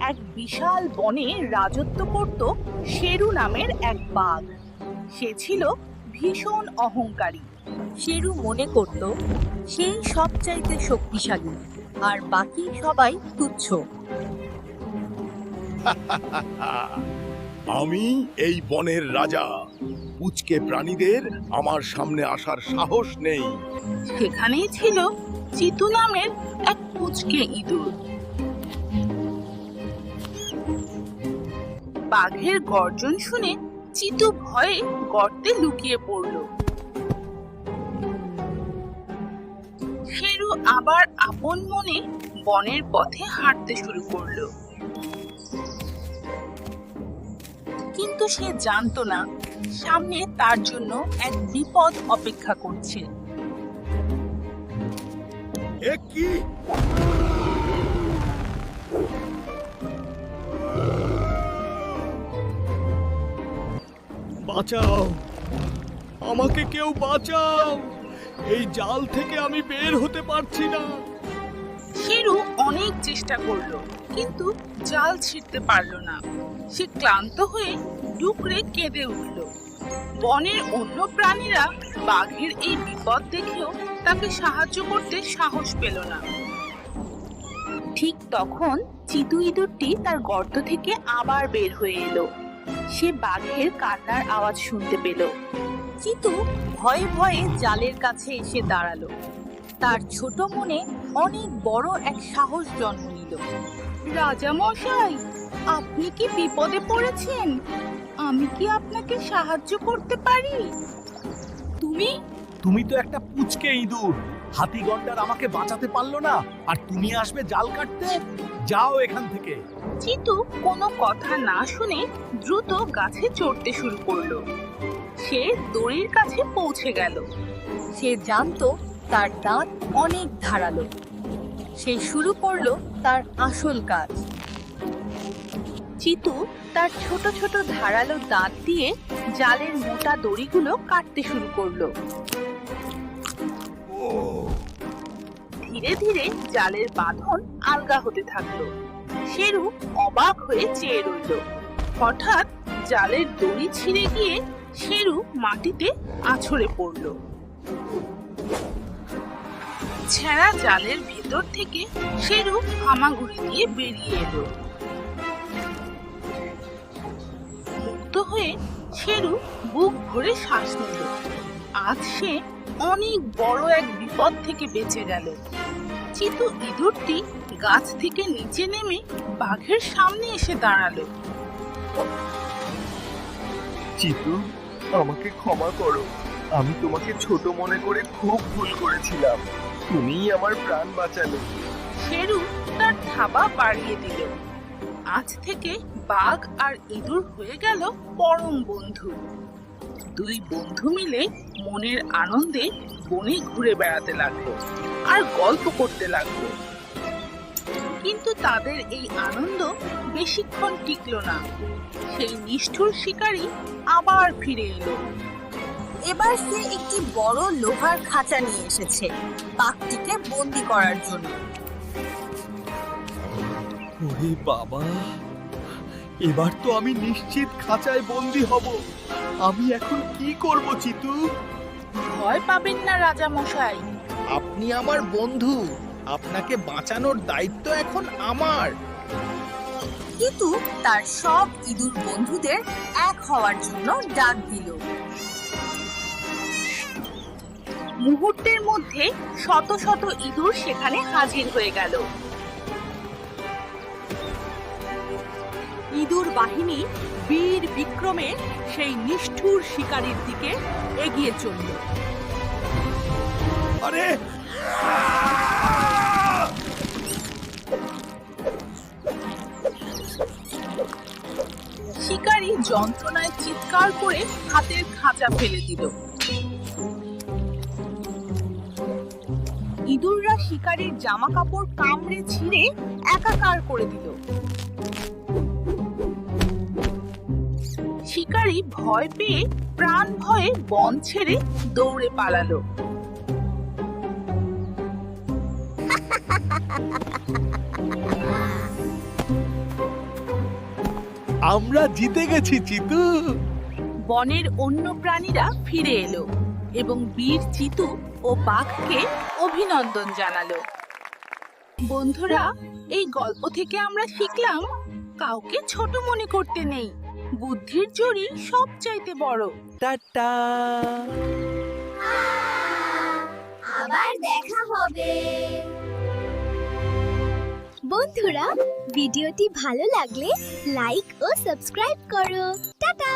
এক বিশাল বনে রাজত্ব করত শেরু নামের এক বাঘ। সে ছিল ভীষণ অহংকারী। শেরু মনে করত সেই সবচাইতে শক্তিশালী আর বাকি সবাই তুচ্ছ। আমি এই বনের রাজা। পুচকে প্রাণীদের আমার সামনে আসার সাহস নেই। সেখানেই ছিল চিতু নামের এক পুচকে ইঁদুর। বাঘের গর্জন শুনে চিতু ভয়ে গর্তে লুকিয়ে পড়ল। শেরু আবার আপন মনে বনের পথে হাঁটতে শুরু করলো। কিন্তু সে জানতো না সামনে তার জন্য এক বিপদ অপেক্ষা করছে। এ কি? বাঁচাও, আমাকে কেউ বাঁচাও, এই জাল থেকে আমি বের হতে পারছি না। শেরু অনেক চেষ্টা করলো কিন্তু জাল ছিঁড়তে পারলো না। সে ক্লান্ত হয়ে ডুকরে কেঁদে উঠল। বনের অন্য প্রাণীরা বাঘের এই বিপদ দেখেও তাকে সাহায্য করতে সাহস পেল না। ঠিক তখন চিতু ইঁদুরটি তার গর্ত থেকে আবার বের হয়ে এলো। সে বাঘের কান্নার আওয়াজ শুনতে পেল। চিতু ভয়ে ভয়ে জালের কাছে এসে দাঁড়ালো। তার ছোট মনে অনেক বড় এক সাহস জন্ম নিল। রাজা মশাই, আপনি কি বিপদে পড়েছেন? আমি কি আপনাকে সাহায্য করতে পারি? তুমি তো একটা পুচকে ইঁদুর। হাতি গন্ডার আমাকে বাঁচাতে পারলো না, আর তুমি আসবে জাল কাটতে? যাও এখান থেকে। চিতু কোনো কথা না শুনে দ্রুত গাছে চড়তে শুরু করলো। সে দড়ির কাছে পৌঁছে গেল। সে জানতো তার দাঁত অনেক ধারালো। সে শুরু করলো তার আসল কাজ। চিতু তার ছোট ছোট ধারালো দাঁত দিয়ে জালের মোটা দড়িগুলো কাটতে শুরু করলো। ধীরে ধীরে জালের বাঁধন আলগা হতে থাকলো। শেরু অবাক হয়ে চেয়ে রইল। হঠাৎ জালের দড়ি ছিঁড়ে গিয়ে শেরু মাটিতে আছড়ে পড়ল। ছেঁড়া জালের ভেতর থেকে শেরু হামাগুড়ি দিয়ে বেরিয়ে এলো। মুক্ত হয়ে শেরু বুক ভরে শ্বাস নিল। আজ সে অনেক বড় এক বিপদ থেকে বেঁচে গেল। চিতু ইঁদুরটি গাছ থেকে নিচে নেমে বাঘের সামনে এসে দাঁড়ালো। চিতু, আমাকে ক্ষমা করো। আমি তোমাকে ছোট মনে করে খুব ভুল করেছিলাম। তুমিই আমার প্রাণ বাঁচালে। শেরু তার থাবা বাড়িয়ে দিল। আজ থেকে বাঘ আর ইঁদুর হয়ে গেল পরম বন্ধু। দুই বন্ধু মিলে মনের আনন্দে বনে ঘুরে বেড়াতে লাগলো আর গল্প করতে লাগলো। কিন্তু তাদের এই আনন্দ বেশিক্ষণ টিকলো না। সেই নিষ্ঠুর শিকারী আবার ফিরে এলো। এবার সে একটি বড় লোহার খাঁচা নিয়ে এসেছে বাঘটিকে বন্দি করার জন্য। ওরে বাবা, এবার তো আমি নিশ্চিত খাঁচায় বন্দি হব। আমি এখন কি করব চিতু? ভয় পাবেন না রাজা মশাই। আপনি আমার বন্ধু, আপনাকে বাঁচানোর দায়িত্ব এখন আমার। কিন্তু তার সব ইঁদুর বন্ধুদের এক হওয়ার জন্য ডাক দিল। মুহূর্তের মধ্যে শত শত ইঁদুর সেখানে হাজির হয়ে গেল। ইঁদুর বাহিনী বীর বিক্রমে সেই নিষ্ঠুর শিকারীর দিকে এগিয়ে চলল। আরে শিকারী যন্ত্রণায় চিৎকার করে হাতের খাঁচা ফেলে দিল। ইঁদুররা শিকারীর জামা কাপড় কামড়ে ছিঁড়ে একাকার করে দিল। শিকারী ভয় পেয়ে প্রাণ ভয়ে বন ছেড়ে দৌড়ে পালালো। আমরা জিতে গেছি চিতু। বনের অন্য প্রাণীরা ফিরে এলো এবং বীর চিতু ও বাঘকে অভিনন্দন জানালো। বন্ধুরা, এই গল্প থেকে আমরা শিখলাম কাউকে ছোট মনে করতে নেই, বুদ্ধির জোরই সবচাইতে বড়। টাটা। আবার দেখা হবে। বন্ধুরা, ভিডিওটি ভালো লাগলে লাইক ও সাবস্ক্রাইব করো। টাটা।